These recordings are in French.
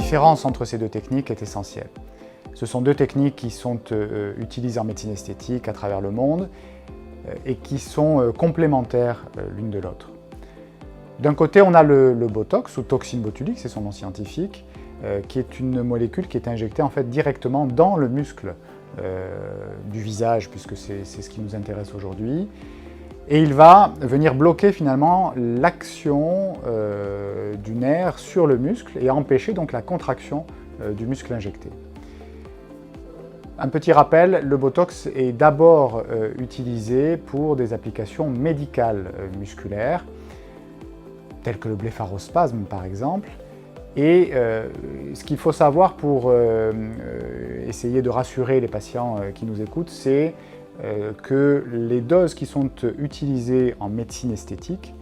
différence entre ces deux techniques est essentielle. Ce sont deux techniques qui sont utilisées en médecine esthétique à travers le monde et qui sont complémentaires l'une de l'autre. D'un côté, on a le Botox, ou toxine botulique, c'est son nom scientifique, qui est une molécule qui est injectée en fait directement dans le muscle du visage, puisque c'est ce qui nous intéresse aujourd'hui. Et il va venir bloquer finalement l'action du nerf sur le muscle et empêcher donc la contraction du muscle injecté. Un petit rappel, le Botox est d'abord utilisé pour des applications médicales musculaires, telles que le blépharospasme par exemple. Et ce qu'il faut savoir pour essayer de rassurer les patients qui nous écoutent, c'est que les doses qui sont utilisées en médecine esthétique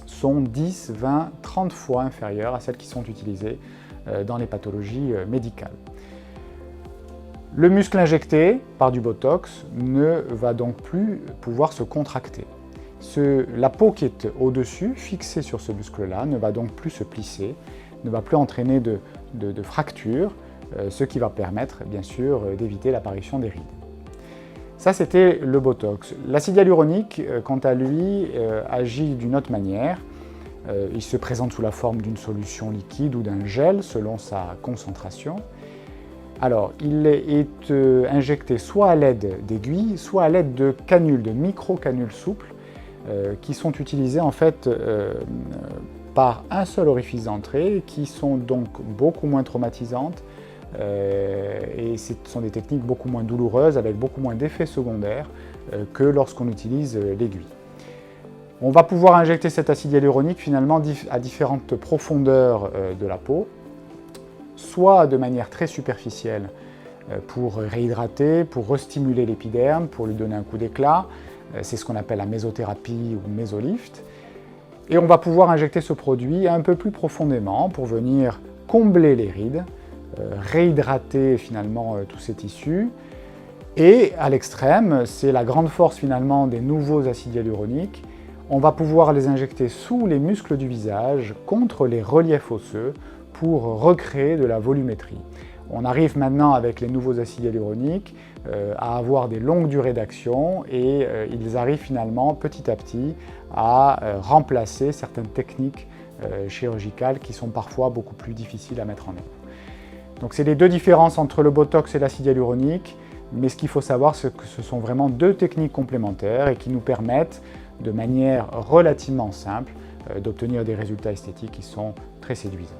sont 10, 20, 30 fois inférieures à celles qui sont utilisées dans les pathologies médicales. Le muscle injecté par du Botox ne va donc plus pouvoir se contracter. La peau qui est au-dessus, fixée sur ce muscle-là, ne va donc plus se plisser, ne va plus entraîner de fractures, ce qui va permettre bien sûr d'éviter l'apparition des rides. Ça, c'était le Botox. L'acide hyaluronique, quant à lui, agit d'une autre manière. Il se présente sous la forme d'une solution liquide ou d'un gel, selon sa concentration. Alors, il est injecté soit à l'aide d'aiguilles, soit à l'aide de canules, de micro-canules souples, qui sont utilisées en fait par un seul orifice d'entrée, qui sont donc beaucoup moins traumatisantes, et ce sont des techniques beaucoup moins douloureuses, avec beaucoup moins d'effets secondaires que lorsqu'on utilise l'aiguille. On va pouvoir injecter cet acide hyaluronique finalement à différentes profondeurs de la peau, soit de manière très superficielle pour réhydrater, pour restimuler l'épiderme, pour lui donner un coup d'éclat, c'est ce qu'on appelle la mésothérapie ou mésolift. Et on va pouvoir injecter ce produit un peu plus profondément pour venir combler les rides, réhydrater finalement tous ces tissus. Et à l'extrême, c'est la grande force finalement des nouveaux acides hyaluroniques, on va pouvoir les injecter sous les muscles du visage, contre les reliefs osseux, pour recréer de la volumétrie. On arrive maintenant avec les nouveaux acides hyaluroniques à avoir des longues durées d'action et ils arrivent finalement petit à petit à remplacer certaines techniques chirurgicales qui sont parfois beaucoup plus difficiles à mettre en œuvre. Donc c'est les deux différences entre le Botox et l'acide hyaluronique, mais ce qu'il faut savoir c'est que ce sont vraiment deux techniques complémentaires et qui nous permettent de manière relativement simple d'obtenir des résultats esthétiques qui sont très séduisants.